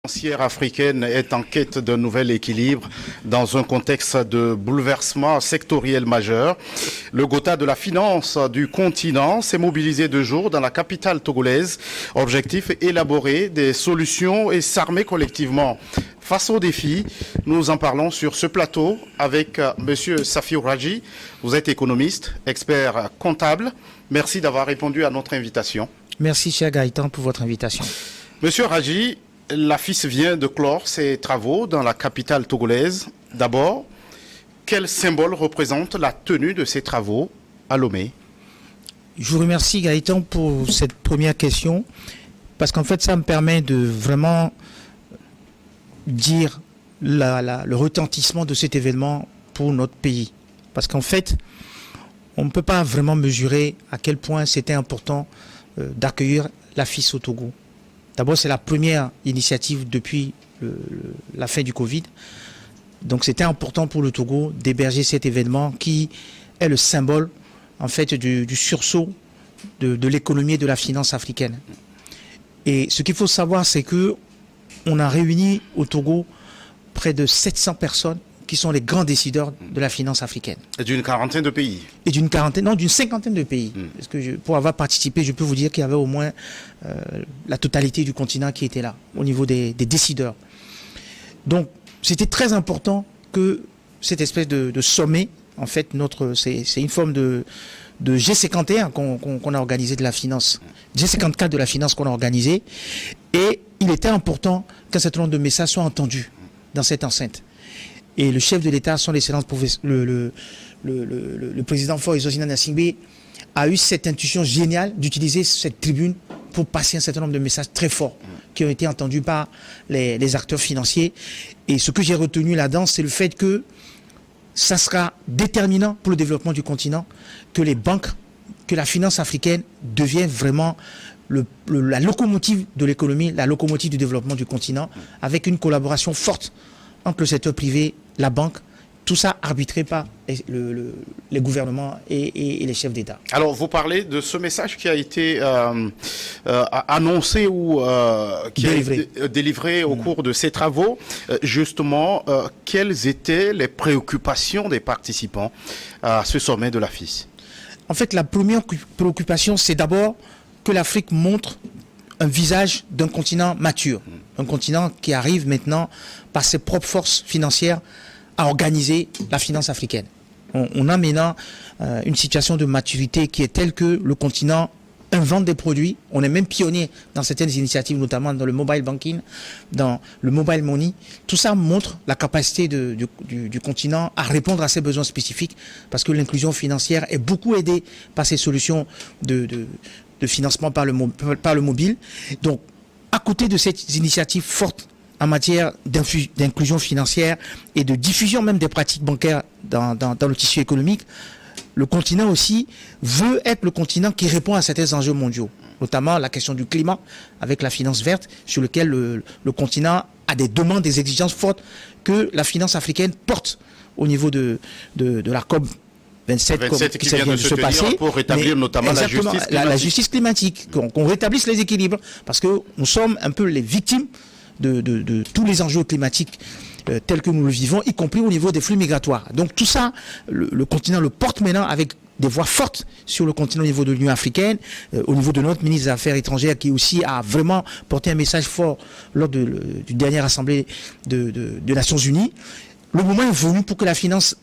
Financière africaine est en quête d'un nouvel équilibre dans un contexte de bouleversement sectoriel majeur. Le Gotha de la finance du continent s'est mobilisé 2 jours dans la capitale togolaise. Objectif, élaborer des solutions et s'armer collectivement face aux défis. Nous en parlons sur ce plateau avec Monsieur Safio Raji. Vous êtes économiste, expert comptable. Merci d'avoir répondu à notre invitation. Merci, cher Gaëtan, pour votre invitation. Monsieur Raji, l'AFIS vient de clore ses travaux dans la capitale togolaise. D'abord, quel symbole représente la tenue de ces travaux à Lomé? Je vous remercie, Gaëtan, pour cette première question, parce qu'en fait, ça me permet de vraiment dire le retentissement de cet événement pour notre pays. Parce qu'en fait, on ne peut pas vraiment mesurer à quel point c'était important d'accueillir l'AFIS au Togo. D'abord, c'est la première initiative depuis la fin du Covid. Donc, c'était important pour le Togo d'héberger cet événement qui est le symbole, en fait, du sursaut de l'économie et de la finance africaine. Et ce qu'il faut savoir, c'est que on a réuni au Togo près de 700 personnes qui sont les grands décideurs de la finance africaine. Et d'une quarantaine de pays. Et d'une cinquantaine de pays. Parce que pour avoir participé, je peux vous dire qu'il y avait au moins la totalité du continent qui était là, au niveau des décideurs. Donc, c'était très important que cette espèce de sommet, en fait, c'est une forme de G51 qu'on a organisé de la finance, G54 de la finance qu'on a organisé. Et il était important qu'un certain nombre de messages soient entendus dans cette enceinte. Et le chef de l'État, son excellence, le président Faure Ezosina Gnassingbé, a eu cette intuition géniale d'utiliser cette tribune pour passer un certain nombre de messages très forts qui ont été entendus par les acteurs financiers. Et ce que j'ai retenu là-dedans, c'est le fait que ça sera déterminant pour le développement du continent, que les banques, que la finance africaine devienne vraiment la locomotive de l'économie, la locomotive du développement du continent, avec une collaboration forte entre le secteur privé, la banque, tout ça arbitré par les gouvernements et les chefs d'État. Alors, vous parlez de ce message qui a été annoncé ou qui a été délivré au cours de ces travaux. Justement, quelles étaient les préoccupations des participants à ce sommet de l'AFIS? En fait, la première préoccupation, c'est d'abord que l'Afrique montre un visage d'un continent mature, un continent qui arrive maintenant par ses propres forces financières à organiser la finance africaine. On a maintenant une situation de maturité qui est telle que le continent invente des produits. On est même pionnier dans certaines initiatives, notamment dans le mobile banking, dans le mobile money. Tout ça montre la capacité du continent à répondre à ses besoins spécifiques, parce que l'inclusion financière est beaucoup aidée par ces solutions de financement par le mobile. Donc, à côté de cette initiative forte en matière d'inclusion financière et de diffusion même des pratiques bancaires dans le tissu économique, le continent aussi veut être le continent qui répond à certains enjeux mondiaux, notamment la question du climat avec la finance verte, sur lequel le continent a des demandes, des exigences fortes que la finance africaine porte au niveau de la COP 27 qui vient de se passer, pour rétablir notamment la justice climatique, qu'on rétablisse les équilibres, parce que nous sommes un peu les victimes de tous les enjeux climatiques tels que nous le vivons, y compris au niveau des flux migratoires. Donc tout ça, le continent le porte maintenant avec des voix fortes sur le continent au niveau de l'Union africaine, au niveau de notre ministre des Affaires étrangères qui aussi a vraiment porté un message fort lors du dernière assemblée de Nations Unies. Le moment est venu pour que la finance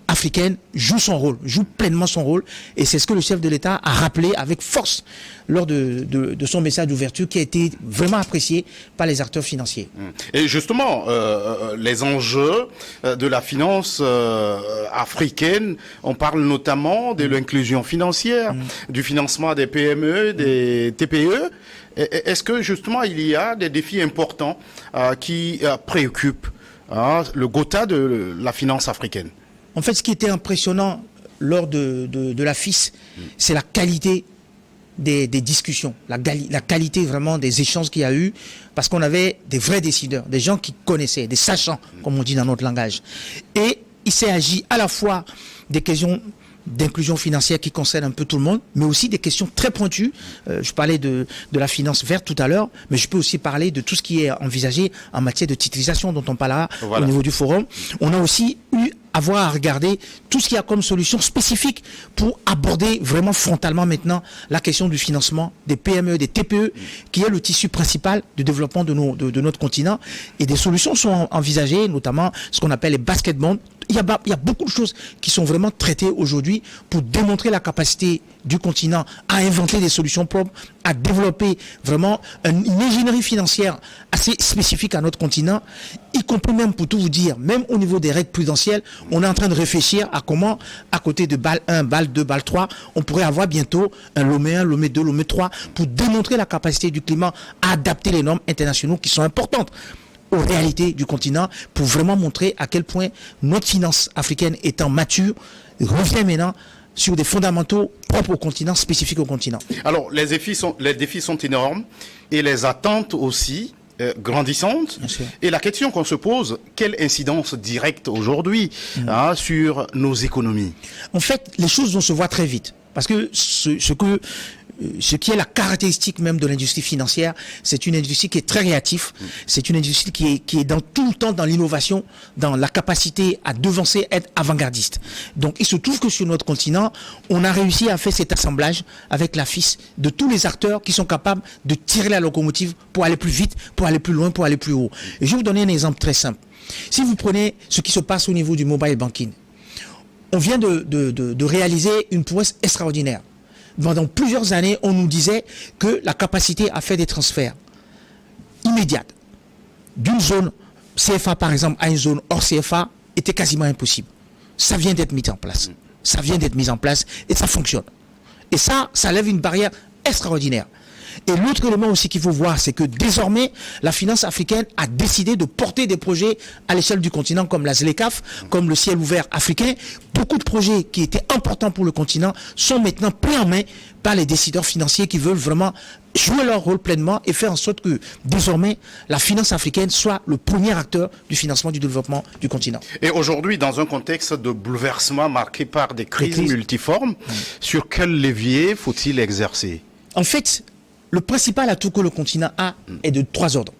africaine joue son rôle, joue pleinement son rôle, et c'est ce que le chef de l'État a rappelé avec force lors de son message d'ouverture qui a été vraiment apprécié par les acteurs financiers. Et justement, les enjeux de la finance africaine, on parle notamment de l'inclusion financière, du financement des PME, des TPE. Est-ce que justement il y a des défis importants qui préoccupent le Gotha de la finance africaine? En fait, ce qui était impressionnant lors de la FIS, c'est la qualité des discussions, la qualité vraiment des échanges qu'il y a eu, parce qu'on avait des vrais décideurs, des gens qui connaissaient, des sachants, comme on dit dans notre langage. Et il s'est agi à la fois des questions d'inclusion financière qui concernent un peu tout le monde, mais aussi des questions très pointues. Je parlais de la finance verte tout à l'heure, mais je peux aussi parler de tout ce qui est envisagé en matière de titrisation dont on parlera au niveau du forum. On a aussi eu avoir à regarder tout ce qu'il y a comme solution spécifique pour aborder vraiment frontalement maintenant la question du financement des PME, des TPE, qui est le tissu principal du développement de notre continent. Et des solutions sont envisagées, notamment ce qu'on appelle les basket bonds. Il y a beaucoup de choses qui sont vraiment traitées aujourd'hui pour démontrer la capacité du continent à inventer des solutions propres, à développer vraiment une ingénierie financière assez spécifique à notre continent, y compris même, pour tout vous dire, même au niveau des règles prudentielles, on est en train de réfléchir à comment, à côté de BAL 1, BAL 2, BAL 3, on pourrait avoir bientôt un Lomé 1, Lomé 2, Lomé 3 pour démontrer la capacité du climat à adapter les normes internationaux qui sont importantes aux réalités du continent, pour vraiment montrer à quel point notre finance africaine étant mature revient maintenant sur des fondamentaux propres au continent, spécifiques au continent. Alors, les défis sont énormes et les attentes aussi grandissantes. Et la question qu'on se pose, quelle incidence directe aujourd'hui sur nos économies? En fait, les choses vont se voir très vite. Parce que ce qui est la caractéristique même de l'industrie financière, c'est une industrie qui est très réactive, c'est une industrie qui est dans tout le temps dans l'innovation, dans la capacité à devancer, être avant-gardiste. Donc il se trouve que sur notre continent, on a réussi à faire cet assemblage avec la FIS de tous les acteurs qui sont capables de tirer la locomotive pour aller plus vite, pour aller plus loin, pour aller plus haut. Et je vais vous donner un exemple très simple. Si vous prenez ce qui se passe au niveau du mobile banking, on vient de réaliser une prouesse extraordinaire. Pendant plusieurs années, on nous disait que la capacité à faire des transferts immédiats d'une zone CFA, par exemple, à une zone hors CFA était quasiment impossible. Ça vient d'être mis en place. Ça vient d'être mis en place et ça fonctionne. Et ça lève une barrière extraordinaire. Et l'autre élément aussi qu'il faut voir, c'est que désormais, la finance africaine a décidé de porter des projets à l'échelle du continent comme la ZLECAf, comme le ciel ouvert africain. Beaucoup de projets qui étaient importants pour le continent sont maintenant pris en main par les décideurs financiers qui veulent vraiment jouer leur rôle pleinement et faire en sorte que désormais la finance africaine soit le premier acteur du financement du développement du continent. Et aujourd'hui, dans un contexte de bouleversement marqué par des crises multiformes, sur quel levier faut-il exercer? En fait, le principal atout que le continent a est de 3 ordres.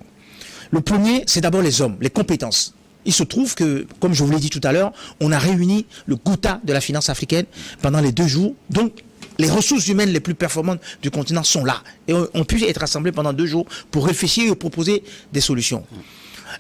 Le premier, c'est d'abord les hommes, les compétences. Il se trouve que, comme je vous l'ai dit tout à l'heure, on a réuni le Gouta de la finance africaine pendant les 2 jours. Donc, les ressources humaines les plus performantes du continent sont là. Et ont pu être rassemblées pendant 2 jours pour réfléchir et proposer des solutions.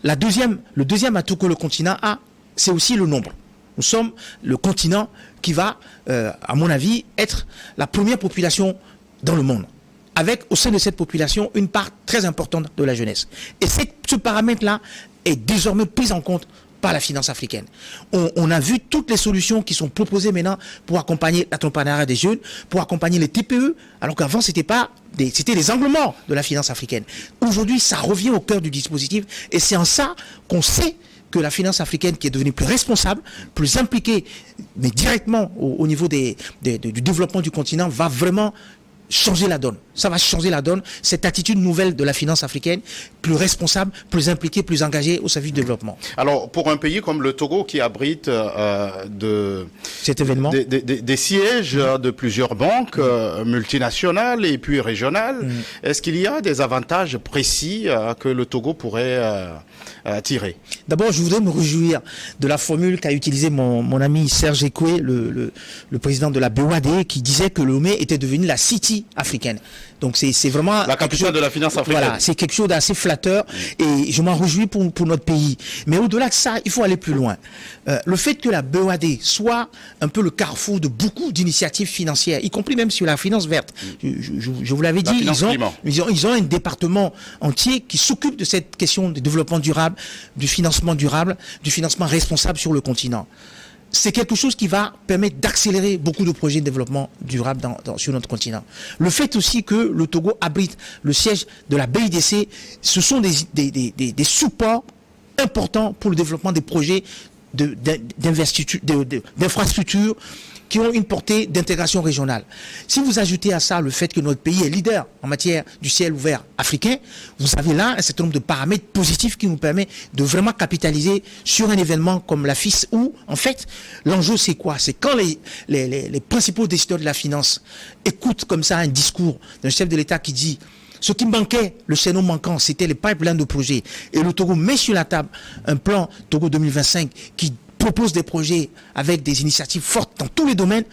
Le deuxième atout que le continent a, c'est aussi le nombre. Nous sommes le continent qui va, à mon avis, être la première population dans le monde, avec au sein de cette population une part très importante de la jeunesse. Et ce paramètre-là est désormais pris en compte par la finance africaine. On a vu toutes les solutions qui sont proposées maintenant pour accompagner l'entrepreneuriat des jeunes, pour accompagner les TPE, alors qu'avant c'était des angles morts de la finance africaine. Aujourd'hui, ça revient au cœur du dispositif et c'est en ça qu'on sait que la finance africaine, qui est devenue plus responsable, plus impliquée, mais directement au niveau du développement du continent, va vraiment changer la donne. Ça va changer la donne, cette attitude nouvelle de la finance africaine, plus responsable, plus impliquée, plus engagée au service du développement. Alors, pour un pays comme le Togo qui abrite cet événement, des sièges de plusieurs banques multinationales et puis régionales, est-ce qu'il y a des avantages précis que le Togo pourrait tirer? D'abord, je voudrais me réjouir de la formule qu'a utilisée mon ami Serge Ekoué, le président de la BOAD, qui disait que le Lomé était devenu la City africaine. Donc c'est vraiment la capitale de la finance africaine. Voilà, c'est quelque chose d'assez flatteur et je m'en réjouis pour notre pays. Mais au-delà de ça, il faut aller plus loin. Le fait que la BOAD soit un peu le carrefour de beaucoup d'initiatives financières, y compris même sur la finance verte. Je vous l'avais dit, ils ont un département entier qui s'occupe de cette question du développement durable, du financement durable, du financement responsable sur le continent. C'est quelque chose qui va permettre d'accélérer beaucoup de projets de développement durable sur notre continent. Le fait aussi que le Togo abrite le siège de la BIDC, ce sont des supports importants pour le développement des projets d'infrastructures qui ont une portée d'intégration régionale. Si vous ajoutez à ça le fait que notre pays est leader en matière du ciel ouvert africain, vous avez là un certain nombre de paramètres positifs qui nous permettent de vraiment capitaliser sur un événement comme la FIS où, en fait, l'enjeu c'est quoi? C'est quand les principaux décideurs de la finance écoutent comme ça un discours d'un chef de l'État qui dit ce qui manquait, le chaînon manquant, c'était les pipelines de projets. Et le Togo met sur la table un plan Togo 2025 qui propose des projets avec des initiatives fortes dans tous les domaines.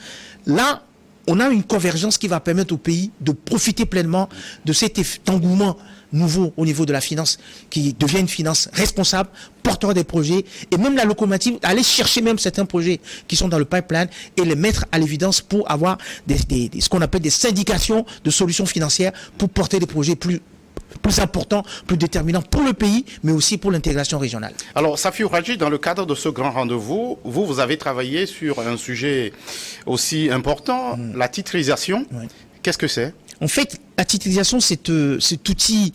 Là, on a une convergence qui va permettre au pays de profiter pleinement de cet engouement nouveau au niveau de la finance, qui devient une finance responsable, porteur des projets, et même la locomotive, aller chercher même certains projets qui sont dans le pipeline et les mettre à l'évidence pour avoir ce qu'on appelle des syndications de solutions financières pour porter des projets plus importants, plus déterminants pour le pays, mais aussi pour l'intégration régionale. Alors, Safiou Radji, dans le cadre de ce grand rendez-vous, vous avez travaillé sur un sujet aussi important, la titrisation. Oui. Qu'est-ce que c'est? En fait, la titrisation, c'est cet outil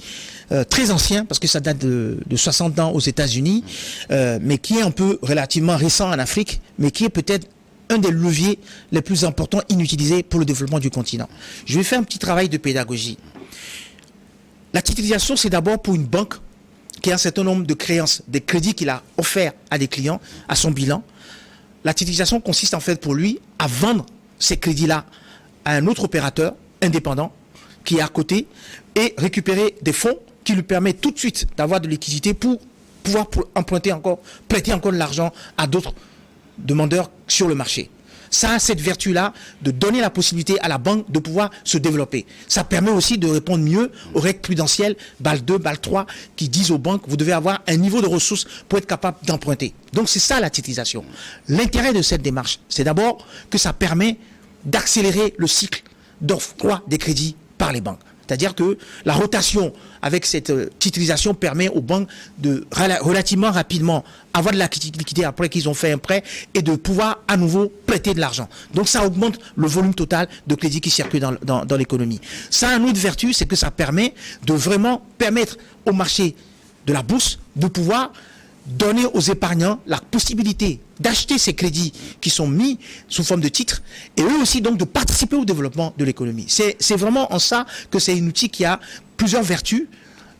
très ancien, parce que ça date de 60 ans aux États-Unis, mais qui est un peu relativement récent en Afrique, mais qui est peut-être un des leviers les plus importants inutilisés pour le développement du continent. Je vais faire un petit travail de pédagogie. La titrisation, c'est d'abord pour une banque qui a un certain nombre de créances, des crédits qu'il a offerts à des clients, à son bilan. La titrisation consiste en fait pour lui à vendre ces crédits-là à un autre opérateur indépendant qui est à côté et récupérer des fonds qui lui permettent tout de suite d'avoir de liquidité pour pouvoir prêter encore de l'argent à d'autres demandeurs sur le marché. Ça a cette vertu-là de donner la possibilité à la banque de pouvoir se développer. Ça permet aussi de répondre mieux aux règles prudentielles, BAL 2, BAL 3, qui disent aux banques, vous devez avoir un niveau de ressources pour être capable d'emprunter. Donc c'est ça la titrisation. L'intérêt de cette démarche, c'est d'abord que ça permet d'accélérer le cycle d'octroi des crédits par les banques. C'est-à-dire que la rotation avec cette titrisation permet aux banques de relativement rapidement avoir de la liquidité après qu'ils ont fait un prêt et de pouvoir à nouveau prêter de l'argent. Donc ça augmente le volume total de crédit qui circule dans l'économie. Ça a une autre vertu, c'est que ça permet de vraiment permettre au marché de la bourse de pouvoir donner aux épargnants la possibilité d'acheter ces crédits qui sont mis sous forme de titres et eux aussi donc de participer au développement de l'économie. C'est vraiment en ça que c'est un outil qui a plusieurs vertus.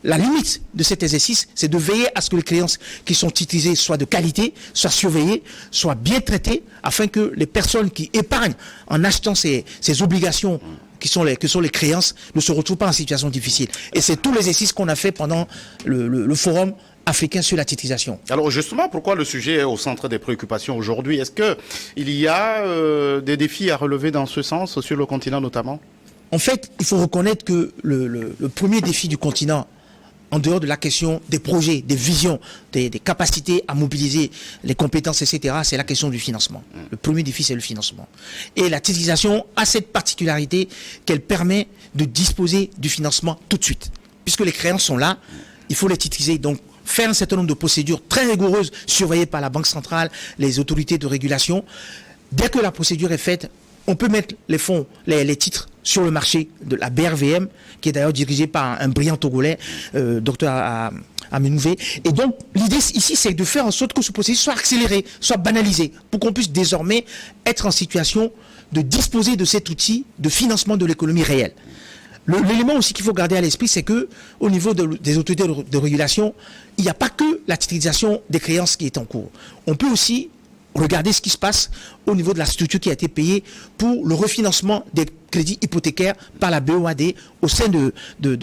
La limite de cet exercice, c'est de veiller à ce que les créances qui sont titrisées soient de qualité, soient surveillées, soient bien traitées, afin que les personnes qui épargnent en achetant ces obligations que sont les créances ne se retrouvent pas en situation difficile. Et c'est tout l'exercice qu'on a fait pendant le forum africain sur la titrisation. Alors justement, pourquoi le sujet est au centre des préoccupations aujourd'hui? Est-ce qu'il y a des défis à relever dans ce sens, sur le continent notamment? En fait, il faut reconnaître que le premier défi du continent, en dehors de la question des projets, des visions, des capacités à mobiliser les compétences, etc., c'est la question du financement. Le premier défi, c'est le financement. Et la titrisation a cette particularité qu'elle permet de disposer du financement tout de suite. Puisque les créances sont là, il faut les titriser. Donc, faire un certain nombre de procédures très rigoureuses, surveillées par la Banque centrale, les autorités de régulation. Dès que la procédure est faite, on peut mettre les fonds, les titres sur le marché de la BRVM, qui est d'ailleurs dirigée par un brillant Togolais, docteur Amenouvé. Et donc, l'idée ici, c'est de faire en sorte que ce processus soit accéléré, soit banalisé, pour qu'on puisse désormais être en situation de disposer de cet outil de financement de l'économie réelle. L'élément aussi qu'il faut garder à l'esprit, c'est que au niveau des autorités de régulation, il n'y a pas que la titrisation des créances qui est en cours. On peut aussi regarder ce qui se passe au niveau de la structure qui a été payée pour le refinancement des crédits hypothécaires par la BOAD au sein de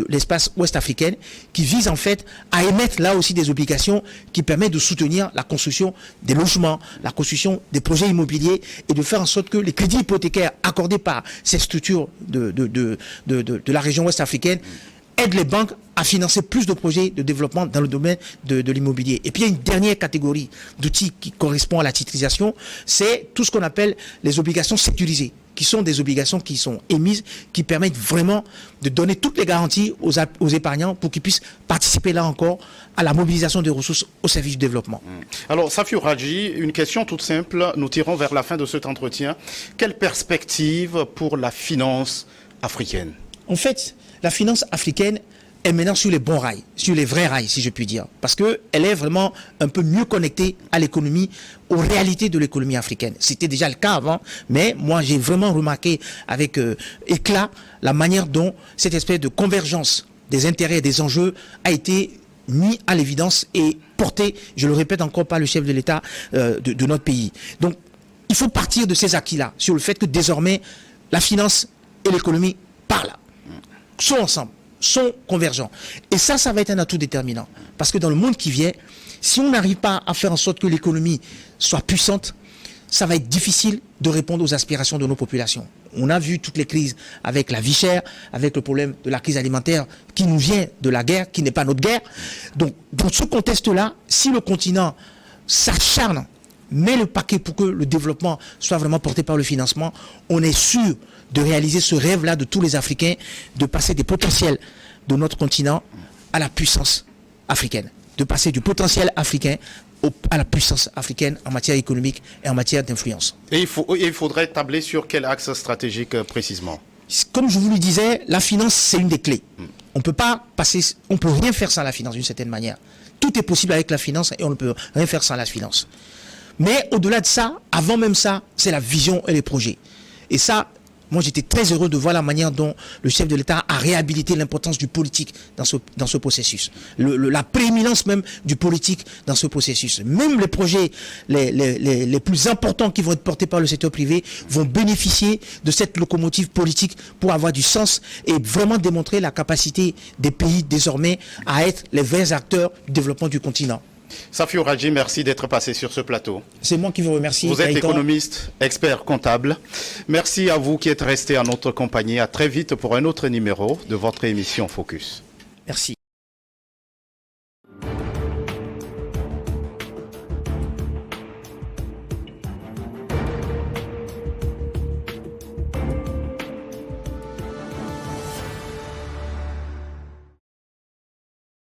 l'espace ouest-africain, qui vise en fait à émettre là aussi des obligations qui permettent de soutenir la construction des logements, la construction des projets immobiliers et de faire en sorte que les crédits hypothécaires accordés par ces structures de la région ouest-africaine aident les banques à financer plus de projets de développement dans le domaine de l'immobilier. Et puis il y a une dernière catégorie d'outils qui correspond à la titrisation, c'est tout ce qu'on appelle les obligations sécurisées, qui sont des obligations qui sont émises, qui permettent vraiment de donner toutes les garanties aux épargnants pour qu'ils puissent participer là encore à la mobilisation des ressources au service du développement. Alors Safiou Radji, une question toute simple, nous tirons vers la fin de cet entretien. Quelle perspective pour la finance africaine? En fait, la finance africaine est maintenant sur les bons rails, sur les vrais rails, si je puis dire. Parce qu'elle est vraiment un peu mieux connectée à l'économie, aux réalités de l'économie africaine. C'était déjà le cas avant, mais moi j'ai vraiment remarqué avec éclat la manière dont cette espèce de convergence des intérêts et des enjeux a été mis à l'évidence et porté, je le répète encore, par le chef de l'État de notre pays. Donc, il faut partir de ces acquis-là, sur le fait que désormais, la finance et l'économie parlent, sont ensemble, sont convergents. Et ça va être un atout déterminant. Parce que dans le monde qui vient, si on n'arrive pas à faire en sorte que l'économie soit puissante, ça va être difficile de répondre aux aspirations de nos populations. On a vu toutes les crises avec la vie chère, avec le problème de la crise alimentaire qui nous vient de la guerre, qui n'est pas notre guerre. Donc, dans ce contexte-là, si le continent s'acharne, met le paquet pour que le développement soit vraiment porté par le financement, on est sûr de réaliser ce rêve-là de tous les Africains, de passer des potentiels de notre continent à la puissance africaine, de passer du potentiel africain à la puissance africaine en matière économique et en matière d'influence. Et il faudrait tabler sur quel axe stratégique précisément? Comme je vous le disais, la finance, c'est une des clés. On peut rien faire sans la finance d'une certaine manière. Tout est possible avec la finance et on ne peut rien faire sans la finance. Mais au-delà de ça, avant même ça, c'est la vision et les projets. Et ça, moi j'étais très heureux de voir la manière dont le chef de l'État a réhabilité l'importance du politique dans ce processus. La prééminence même du politique dans ce processus. Même les projets les plus importants qui vont être portés par le secteur privé vont bénéficier de cette locomotive politique pour avoir du sens et vraiment démontrer la capacité des pays désormais à être les vrais acteurs du développement du continent. Safiou Radji, merci d'être passé sur ce plateau. C'est moi qui vous remercie. Vous êtes économiste, expert comptable. Merci à vous qui êtes restés en notre compagnie. À très vite pour un autre numéro de votre émission Focus. Merci.